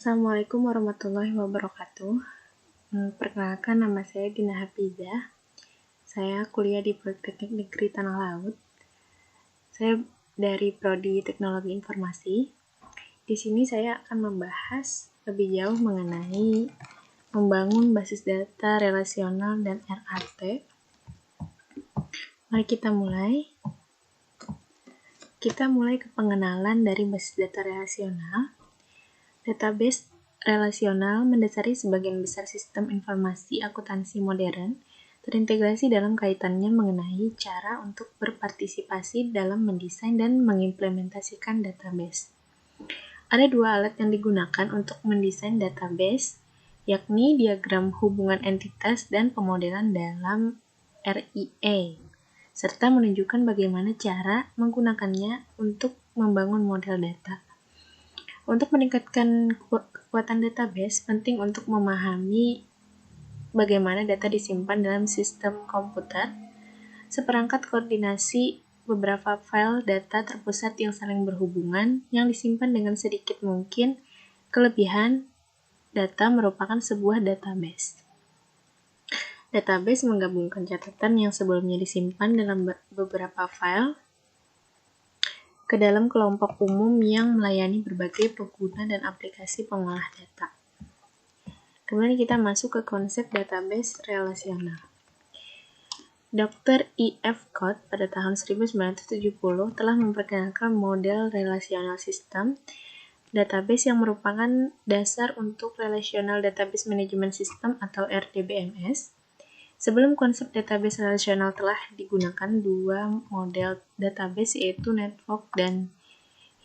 Assalamualaikum warahmatullahi wabarakatuh. Perkenalkan, nama saya Dina Hafizah. Saya kuliah di Politeknik Negeri Tanah Laut. Saya dari Prodi Teknologi Informasi. Di sini saya akan membahas lebih jauh mengenai membangun basis data relasional dan RAT. Mari kita mulai. Kita mulai ke pengenalan dari basis data relasional. Database relasional mendasari sebagian besar sistem informasi akuntansi modern, terintegrasi dalam kaitannya mengenai cara untuk berpartisipasi dalam mendesain dan mengimplementasikan database. Ada dua alat yang digunakan untuk mendesain database, yakni diagram hubungan entitas dan pemodelan dalam RIA, serta menunjukkan bagaimana cara menggunakannya untuk membangun model data. Untuk meningkatkan kekuatan database, penting untuk memahami bagaimana data disimpan dalam sistem komputer, seperangkat koordinasi beberapa file data terpusat yang saling berhubungan, yang disimpan dengan sedikit mungkin kelebihan data merupakan sebuah database. Database menggabungkan catatan yang sebelumnya disimpan dalam beberapa file ke dalam kelompok umum yang melayani berbagai pengguna dan aplikasi pengolah data. Kemudian kita masuk ke konsep database relasional. Dr. E.F. Codd pada tahun 1970 telah memperkenalkan model relational system database yang merupakan dasar untuk Relational Database Management System atau RDBMS. Sebelum konsep database relasional telah digunakan dua model database, yaitu Network dan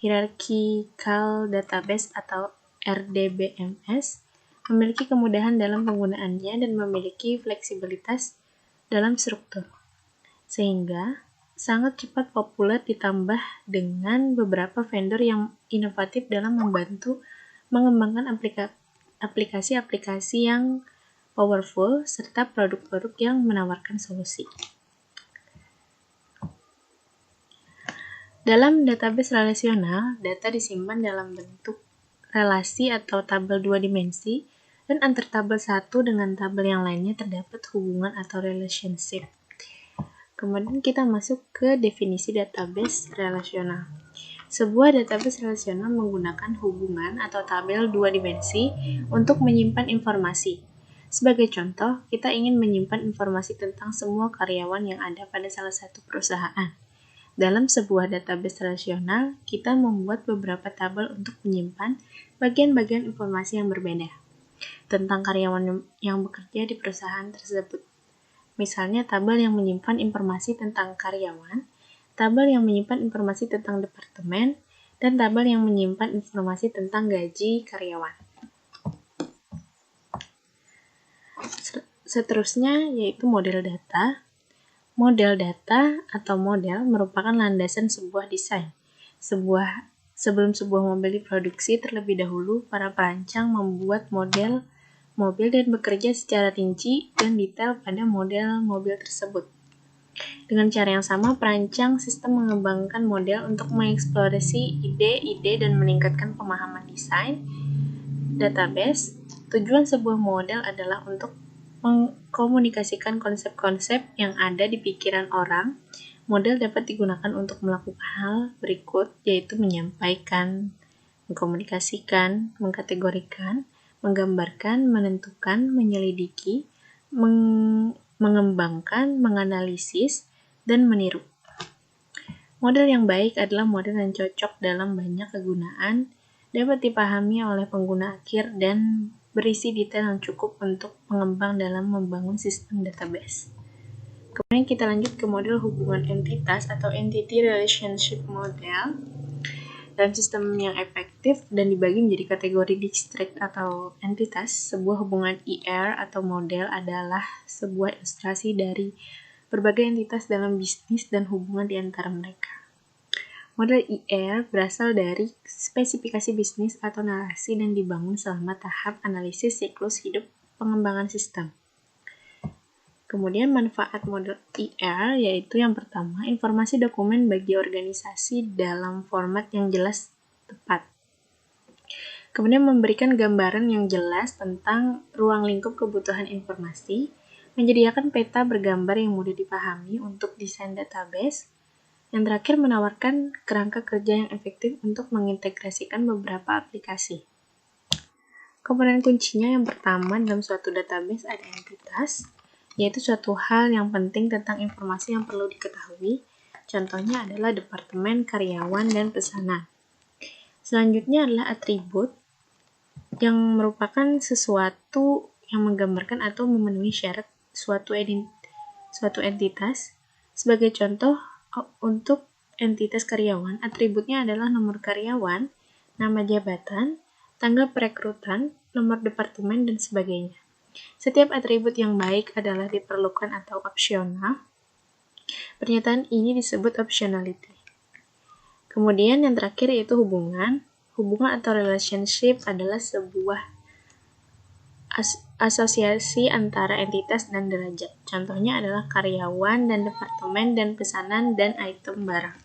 Hierarchical Database atau RDBMS, memiliki kemudahan dalam penggunaannya dan memiliki fleksibilitas dalam struktur, sehingga sangat cepat populer, ditambah dengan beberapa vendor yang inovatif dalam membantu mengembangkan aplikasi-aplikasi yang powerful serta produk-produk yang menawarkan solusi. Dalam database relasional, data disimpan dalam bentuk relasi atau tabel dua dimensi, dan antar tabel satu dengan tabel yang lainnya terdapat hubungan atau relationship. Kemudian kita masuk ke definisi database relasional. Sebuah database relasional menggunakan hubungan atau tabel dua dimensi untuk menyimpan informasi. Sebagai contoh, kita ingin menyimpan informasi tentang semua karyawan yang ada pada salah satu perusahaan. Dalam sebuah database relasional, kita membuat beberapa tabel untuk menyimpan bagian-bagian informasi yang berbeda tentang karyawan yang bekerja di perusahaan tersebut. Misalnya, tabel yang menyimpan informasi tentang karyawan, tabel yang menyimpan informasi tentang departemen, dan tabel yang menyimpan informasi tentang gaji karyawan. Seterusnya yaitu model data. Model data atau model merupakan landasan sebuah desain. Sebelum sebuah mobil diproduksi, terlebih dahulu para perancang membuat model mobil dan bekerja secara rinci dan detail pada model mobil tersebut. Dengan cara yang sama, perancang sistem mengembangkan model untuk mengeksplorasi ide-ide dan meningkatkan pemahaman desain database. Tujuan sebuah model adalah untuk mengkomunikasikan konsep-konsep yang ada di pikiran orang. Model dapat digunakan untuk melakukan hal berikut, yaitu menyampaikan, mengkomunikasikan, mengkategorikan, menggambarkan, menentukan, menyelidiki, mengembangkan, menganalisis, dan meniru. Model yang baik adalah model yang cocok dalam banyak kegunaan, dapat dipahami oleh pengguna akhir, dan berisi detail yang cukup untuk pengembang dalam membangun sistem database. Kemudian kita lanjut ke model hubungan entitas atau Entity Relationship Model. Dalam sistem yang efektif dan dibagi menjadi kategori district atau entitas, sebuah hubungan IR atau model adalah sebuah ilustrasi dari berbagai entitas dalam bisnis dan hubungan di antara mereka. Model IR berasal dari spesifikasi bisnis atau narasi dan dibangun selama tahap analisis siklus hidup pengembangan sistem. Kemudian manfaat model IR yaitu yang pertama, informasi dokumen bagi organisasi dalam format yang jelas tepat. Kemudian memberikan gambaran yang jelas tentang ruang lingkup kebutuhan informasi, menyediakan peta bergambar yang mudah dipahami untuk desain database. Yang terakhir, menawarkan kerangka kerja yang efektif untuk mengintegrasikan beberapa aplikasi. Komponen kuncinya yang pertama dalam suatu database ada entitas, yaitu suatu hal yang penting tentang informasi yang perlu diketahui. Contohnya adalah departemen, karyawan, dan pesanan. Selanjutnya adalah atribut, yang merupakan sesuatu yang menggambarkan atau memenuhi syarat suatu entitas. Sebagai contoh, untuk entitas karyawan, atributnya adalah nomor karyawan, nama jabatan, tanggal perekrutan, nomor departemen, dan sebagainya. Setiap atribut yang baik adalah diperlukan atau opsional. Pernyataan ini disebut optionality. Kemudian yang terakhir yaitu hubungan. Hubungan atau relationship adalah sebuah asosiasi antara entitas dan derajat. Contohnya adalah karyawan dan departemen dan pesanan dan item barang.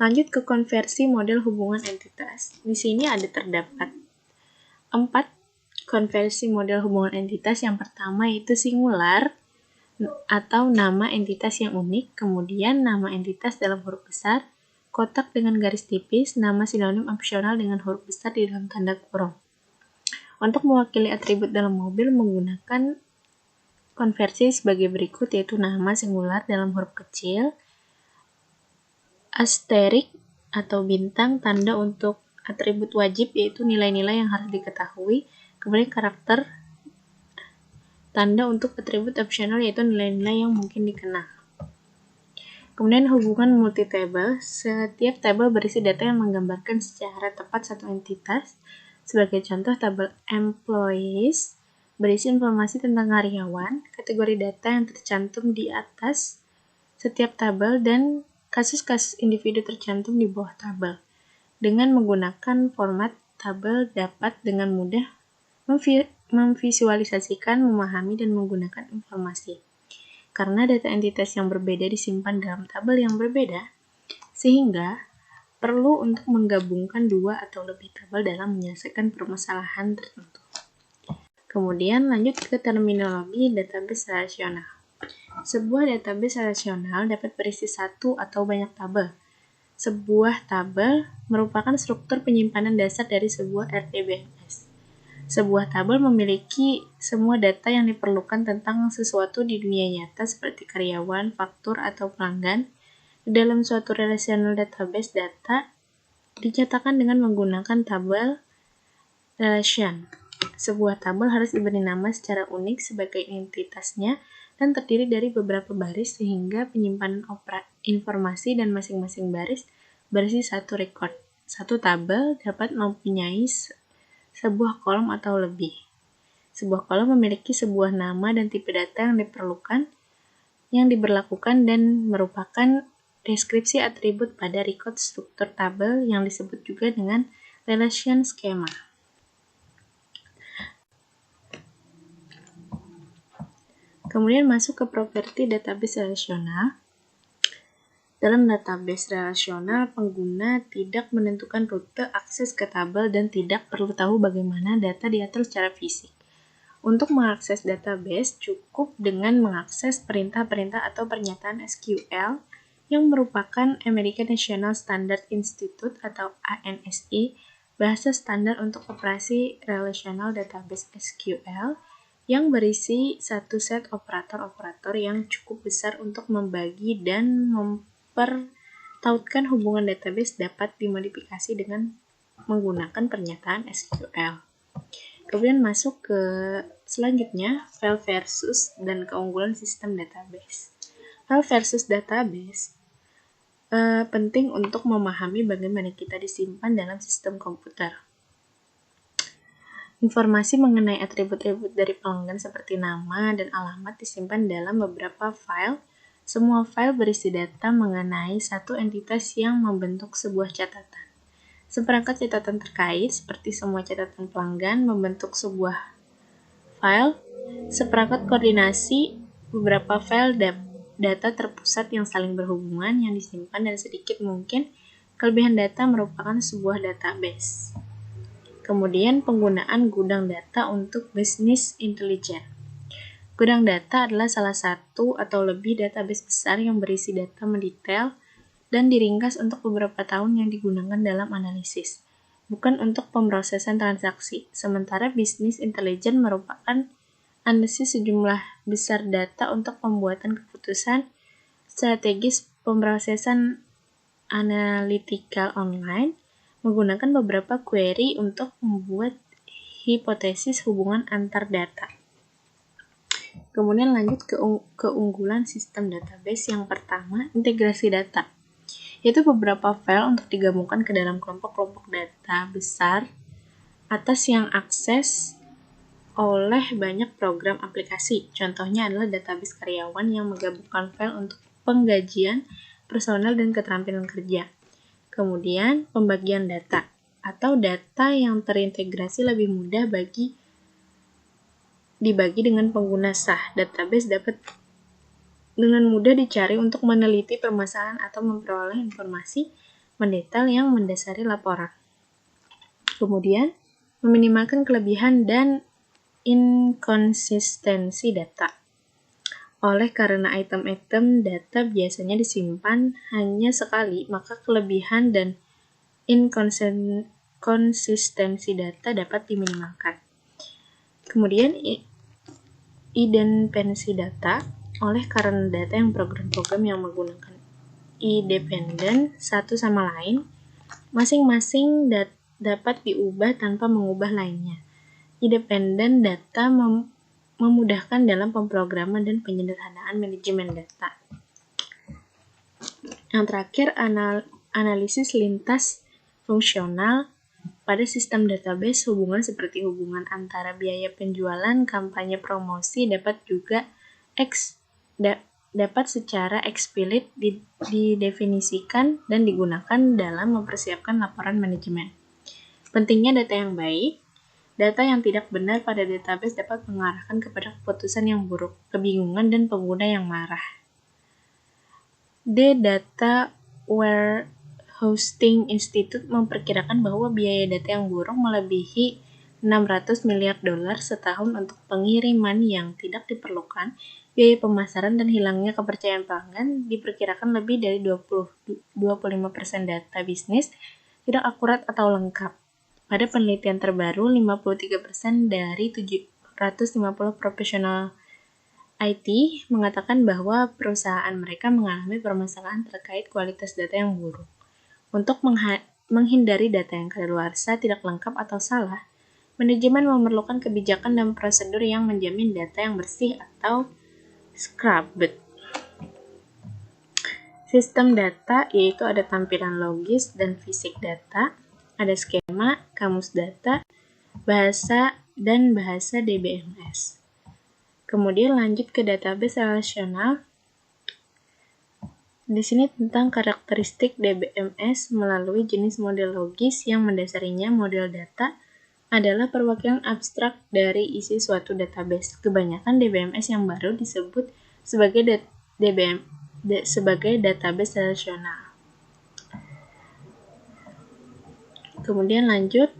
Lanjut ke konversi model hubungan entitas. Di sini terdapat 4 konversi model hubungan entitas. Yang pertama yaitu singular atau nama entitas yang unik, kemudian nama entitas dalam huruf besar, kotak dengan garis tipis, nama sinonim opsional dengan huruf besar di dalam tanda kurung. Untuk mewakili atribut dalam mobil menggunakan konversi sebagai berikut, yaitu nama singular dalam huruf kecil, asterik atau bintang tanda untuk atribut wajib yaitu nilai-nilai yang harus diketahui, kemudian karakter tanda untuk atribut opsional yaitu nilai-nilai yang mungkin dikenal. Kemudian hubungan multi-table, setiap tabel berisi data yang menggambarkan secara tepat satu entitas. Sebagai contoh, tabel employees berisi informasi tentang karyawan, kategori data yang tercantum di atas setiap tabel, dan kasus-kasus individu tercantum di bawah tabel. Dengan menggunakan format tabel dapat dengan mudah memvisualisasikan, memahami, dan menggunakan informasi. Karena data entitas yang berbeda disimpan dalam tabel yang berbeda, sehingga perlu untuk menggabungkan 2 atau lebih tabel dalam menyelesaikan permasalahan tertentu. Kemudian lanjut ke terminologi database relasional. Sebuah database relasional dapat berisi 1 atau banyak tabel. Sebuah tabel merupakan struktur penyimpanan dasar dari sebuah RDBMS. Sebuah tabel memiliki semua data yang diperlukan tentang sesuatu di dunia nyata seperti karyawan, faktur, atau pelanggan. Di dalam suatu relational database, data dinyatakan dengan menggunakan tabel relation. Sebuah tabel harus diberi nama secara unik sebagai entitasnya dan terdiri dari beberapa baris sehingga penyimpanan informasi dan masing-masing baris berisi satu record. Satu tabel dapat mempunyai sebuah kolom atau lebih. Sebuah kolom memiliki sebuah nama dan tipe data yang diperlukan, yang diberlakukan, dan merupakan deskripsi atribut pada record struktur tabel yang disebut juga dengan relation schema. Kemudian masuk ke properti database relasional. Dalam database relasional, pengguna tidak menentukan rute akses ke tabel dan tidak perlu tahu bagaimana data diatur secara fisik. Untuk mengakses database, cukup dengan mengakses perintah-perintah atau pernyataan SQL yang merupakan American National Standard Institute atau ANSI, bahasa standar untuk operasi relational database SQL, yang berisi satu set operator-operator yang cukup besar untuk membagi dan mempertautkan hubungan database dapat dimodifikasi dengan menggunakan pernyataan SQL. Kemudian masuk ke selanjutnya, file versus dan keunggulan sistem database. File versus database penting untuk memahami bagaimana kita disimpan dalam sistem komputer. Informasi mengenai atribut-atribut dari pelanggan seperti nama dan alamat disimpan dalam beberapa file. Semua file berisi data mengenai satu entitas yang membentuk sebuah catatan. Seperangkat catatan terkait, seperti semua catatan pelanggan, membentuk sebuah file. Seperangkat koordinasi, beberapa file data terpusat yang saling berhubungan yang disimpan dan sedikit mungkin kelebihan data merupakan sebuah database. Kemudian penggunaan gudang data untuk business intelligence. Gudang data adalah salah satu atau lebih database besar yang berisi data mendetail dan diringkas untuk beberapa tahun yang digunakan dalam analisis, bukan untuk pemrosesan transaksi. Sementara business intelligence merupakan analisis sejumlah besar data untuk pembuatan keputusan strategis pemrosesan analytical online, menggunakan beberapa query untuk membuat hipotesis hubungan antar data. Kemudian lanjut ke keunggulan sistem database. Yang pertama, integrasi data, yaitu beberapa file untuk digabungkan ke dalam kelompok-kelompok data besar atas yang akses oleh banyak program aplikasi. Contohnya adalah database karyawan yang menggabungkan file untuk penggajian, personel, dan keterampilan kerja. Kemudian, pembagian data atau data yang terintegrasi lebih mudah dibagi dengan pengguna sah. Database dapat dengan mudah dicari untuk meneliti permasalahan atau memperoleh informasi mendetail yang mendasari laporan. Kemudian, meminimalkan kelebihan dan inkonsistensi data. Oleh karena item-item data biasanya disimpan hanya sekali, maka kelebihan dan inkonsistensi data dapat diminimalkan. Kemudian, independensi data. Oleh karena data yang program-program yang menggunakan independen satu sama lain, masing-masing dapat diubah tanpa mengubah lainnya. Independen data memudahkan dalam pemrograman dan penyederhanaan manajemen data. Yang terakhir, analisis lintas fungsional. Pada sistem database, hubungan seperti hubungan antara biaya penjualan, kampanye promosi dapat secara eksplisit didefinisikan dan digunakan dalam mempersiapkan laporan manajemen. Pentingnya data yang baik. Data yang tidak benar pada database dapat mengarahkan kepada keputusan yang buruk, kebingungan, dan pengguna yang marah. The Data Warehousing Institute memperkirakan bahwa biaya data yang buruk melebihi $600 miliar setahun untuk pengiriman yang tidak diperlukan. Biaya pemasaran dan hilangnya kepercayaan pelanggan diperkirakan lebih dari 25% data bisnis tidak akurat atau lengkap. Pada penelitian terbaru, 53% dari 750 profesional IT mengatakan bahwa perusahaan mereka mengalami permasalahan terkait kualitas data yang buruk. Untuk menghindari data yang kadaluarsa, tidak lengkap atau salah, manajemen memerlukan kebijakan dan prosedur yang menjamin data yang bersih atau scrubbed. Sistem data yaitu ada tampilan logis dan fisik data, ada skema, kamus data, bahasa, dan bahasa DBMS. Kemudian lanjut ke database relasional. Di sini tentang karakteristik DBMS melalui jenis model logis yang mendasarinya. Model data adalah perwakilan abstrak dari isi suatu database. Kebanyakan DBMS yang baru disebut sebagai database relasional. Kemudian lanjut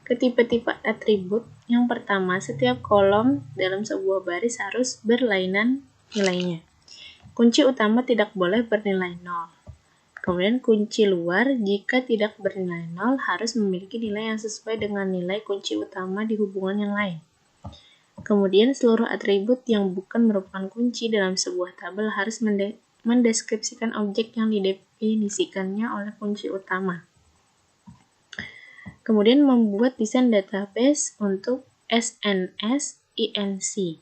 ke tipe-tipe atribut. Yang pertama, setiap kolom dalam sebuah baris harus berlainan nilainya. Kunci utama tidak boleh bernilai 0. Kemudian kunci luar jika tidak bernilai 0 harus memiliki nilai yang sesuai dengan nilai kunci utama di hubungan yang lain. Kemudian seluruh atribut yang bukan merupakan kunci dalam sebuah tabel harus mendeskripsikan objek yang didefinisikannya oleh kunci utama. Kemudian membuat desain database untuk SNS INC.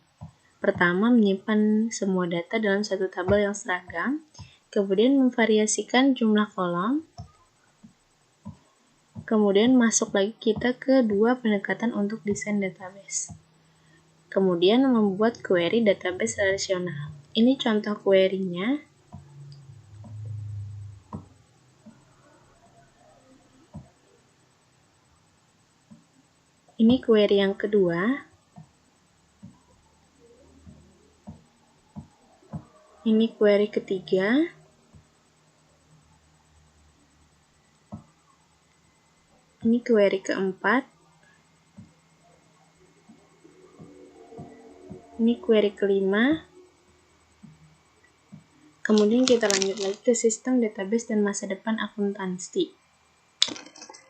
Pertama, menyimpan semua data dalam satu tabel yang seragam. Kemudian memvariasikan jumlah kolom. Kemudian masuk lagi kita ke dua pendekatan untuk desain database. Kemudian membuat query database relasional. Ini contoh query-nya. Ini query yang kedua. Ini query ketiga. Ini query keempat. Ini query kelima. Kemudian kita lanjut lagi ke sistem database dan masa depan akuntansi.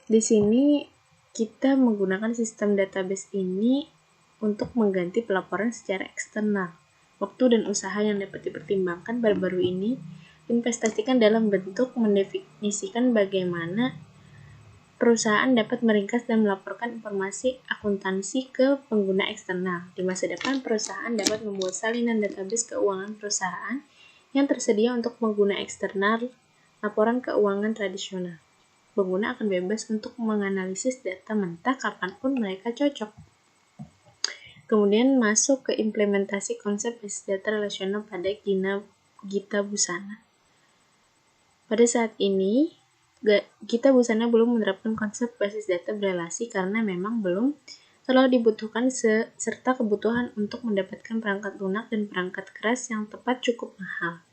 Di sini kita menggunakan sistem database ini untuk mengganti pelaporan secara eksternal. Waktu dan usaha yang dapat dipertimbangkan baru-baru ini investasikan dalam bentuk mendefinisikan bagaimana perusahaan dapat meringkas dan melaporkan informasi akuntansi ke pengguna eksternal. Di masa depan, perusahaan dapat membuat salinan database keuangan perusahaan yang tersedia untuk pengguna eksternal laporan keuangan tradisional. Pengguna akan bebas untuk menganalisis data mentah kapanpun mereka cocok. Kemudian masuk ke implementasi konsep basis data relasional pada Gita Busana. Pada saat ini, Gita Busana belum menerapkan konsep basis data berelasi karena memang belum terlalu dibutuhkan serta kebutuhan untuk mendapatkan perangkat lunak dan perangkat keras yang tepat cukup mahal,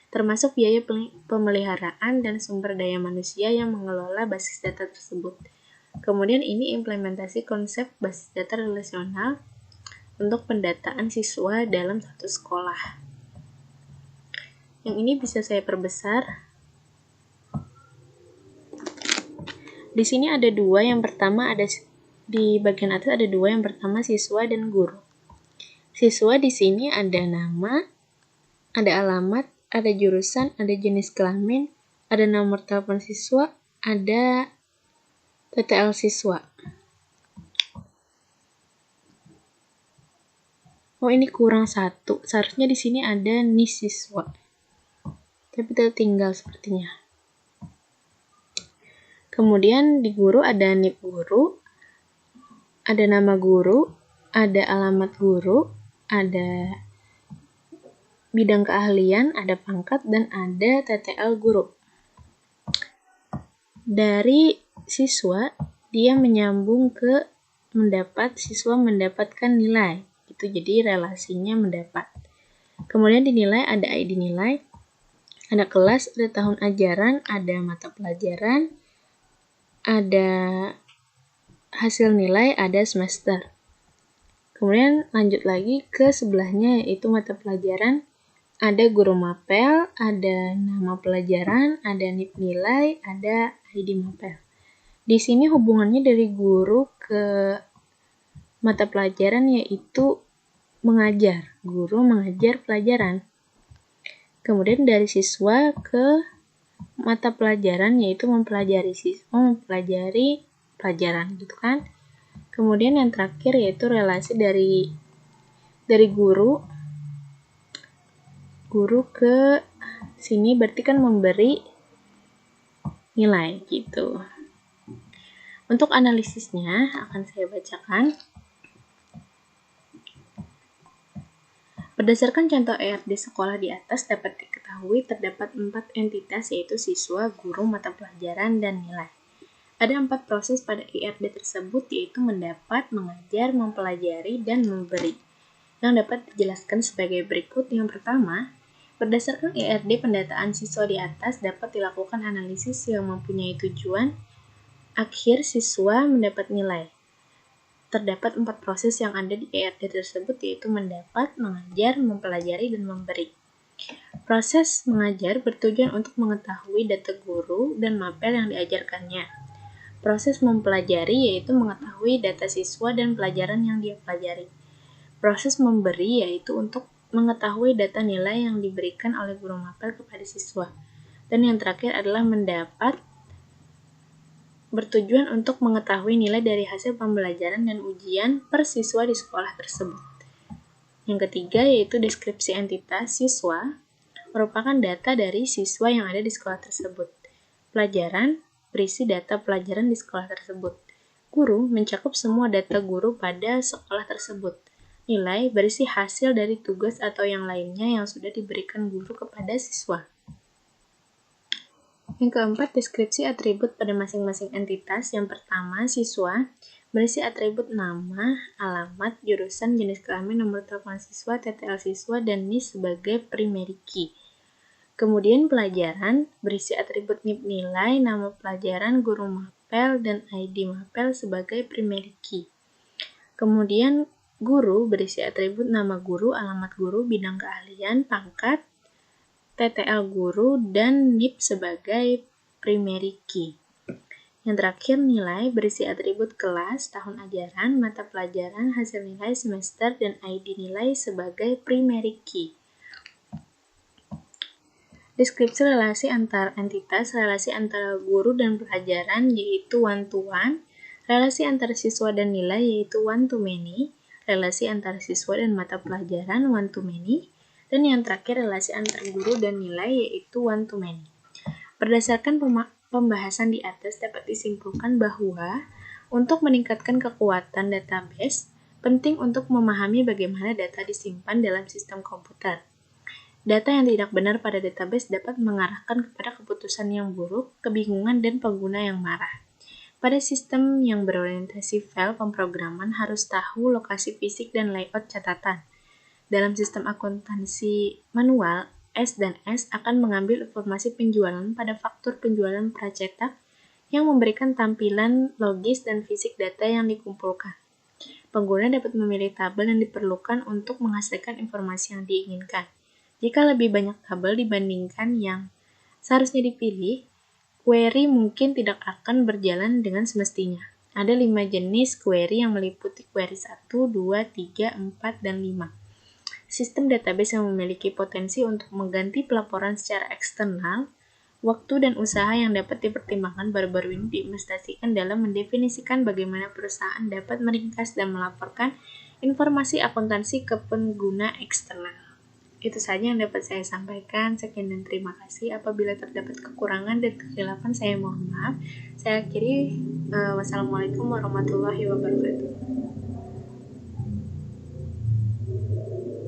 termasuk biaya pemeliharaan dan sumber daya manusia yang mengelola basis data tersebut. Kemudian ini implementasi konsep basis data relasional untuk pendataan siswa dalam satu sekolah. Yang ini bisa saya perbesar. Di sini ada dua, yang pertama di bagian atas ada dua, yang pertama siswa dan guru. Siswa di sini ada nama, ada alamat, ada jurusan, ada jenis kelamin, ada nomor telepon siswa, ada TTL siswa. Oh, ini kurang satu. Seharusnya di sini ada NIS siswa. Tapi tertinggal sepertinya. Kemudian di guru ada NIP guru, ada nama guru, ada alamat guru, ada bidang keahlian, ada pangkat, dan ada TTL guru. Dari siswa, dia menyambung ke siswa mendapatkan nilai. Itu jadi relasinya mendapat. Kemudian di nilai ada ID nilai, ada kelas, ada tahun ajaran, ada mata pelajaran, ada hasil nilai, ada semester. Kemudian lanjut lagi ke sebelahnya, yaitu mata pelajaran, ada guru mapel, ada nama pelajaran, ada NIP nilai, ada ID mapel. Di sini hubungannya dari guru ke mata pelajaran yaitu mengajar, guru mengajar pelajaran. Kemudian dari siswa ke mata pelajaran yaitu mempelajari pelajaran gitu kan. Kemudian yang terakhir yaitu relasi dari guru ke sini, berarti kan memberi nilai gitu. Untuk analisisnya akan saya bacakan. Berdasarkan contoh ERD sekolah di atas dapat diketahui terdapat 4 entitas yaitu siswa, guru, mata pelajaran, dan nilai. Ada 4 proses pada ERD tersebut yaitu mendapat, mengajar, mempelajari, dan memberi. Yang dapat dijelaskan sebagai berikut. Yang pertama, berdasarkan ERD pendataan siswa di atas dapat dilakukan analisis yang mempunyai tujuan akhir siswa mendapat nilai. Terdapat 4 proses yang ada di ERD tersebut yaitu mendapat, mengajar, mempelajari, dan memberi. Proses mengajar bertujuan untuk mengetahui data guru dan mapel yang diajarkannya. Proses mempelajari yaitu mengetahui data siswa dan pelajaran yang dia pelajari. Proses memberi yaitu untuk mengetahui data nilai yang diberikan oleh guru mapel kepada siswa. Dan yang terakhir adalah mendapat, bertujuan untuk mengetahui nilai dari hasil pembelajaran dan ujian per siswa di sekolah tersebut. Yang ketiga yaitu deskripsi entitas siswa, merupakan data dari siswa yang ada di sekolah tersebut. Pelajaran berisi data pelajaran di sekolah tersebut. Guru mencakup semua data guru pada sekolah tersebut. Nilai berisi hasil dari tugas atau yang lainnya yang sudah diberikan guru kepada siswa. Yang keempat, deskripsi atribut pada masing-masing entitas. Yang pertama, siswa berisi atribut nama, alamat, jurusan, jenis kelamin, nomor telepon siswa, TTL siswa, dan NIS sebagai primary key. Kemudian pelajaran berisi atribut NIP nilai, nama pelajaran, guru mapel, dan ID mapel sebagai primary key. Kemudian Guru berisi atribut nama guru, alamat guru, bidang keahlian, pangkat, TTL guru, dan NIP sebagai primary key. Yang terakhir, nilai berisi atribut kelas, tahun ajaran, mata pelajaran, hasil nilai semester, dan ID nilai sebagai primary key. Deskripsi relasi antar entitas, relasi antara guru dan pelajaran yaitu one-to-one, relasi antara siswa dan nilai yaitu one-to-many, relasi antara siswa dan mata pelajaran one-to-many, dan yang terakhir relasi antar guru dan nilai yaitu one-to-many. Berdasarkan pembahasan di atas dapat disimpulkan bahwa untuk meningkatkan kekuatan database, penting untuk memahami bagaimana data disimpan dalam sistem komputer. Data yang tidak benar pada database dapat mengarahkan kepada keputusan yang buruk, kebingungan, dan pengguna yang marah. Pada sistem yang berorientasi file, pemrograman harus tahu lokasi fisik dan layout catatan. Dalam sistem akuntansi manual, S dan S akan mengambil informasi penjualan pada faktur penjualan pracetak yang memberikan tampilan logis dan fisik data yang dikumpulkan. Pengguna dapat memilih tabel yang diperlukan untuk menghasilkan informasi yang diinginkan. Jika lebih banyak tabel dibandingkan yang seharusnya dipilih, query mungkin tidak akan berjalan dengan semestinya. Ada 5 jenis query yang meliputi query 1, 2, 3, 4, dan 5. Sistem database yang memiliki potensi untuk mengganti pelaporan secara eksternal, waktu dan usaha yang dapat dipertimbangkan baru-baru ini diinvestasikan dalam mendefinisikan bagaimana perusahaan dapat meringkas dan melaporkan informasi akuntansi ke pengguna eksternal. Itu saja yang dapat saya sampaikan. Sekian dan terima kasih. Apabila terdapat kekurangan dan kekhilafan, saya mohon maaf. Saya akhiri. Wassalamualaikum warahmatullahi wabarakatuh.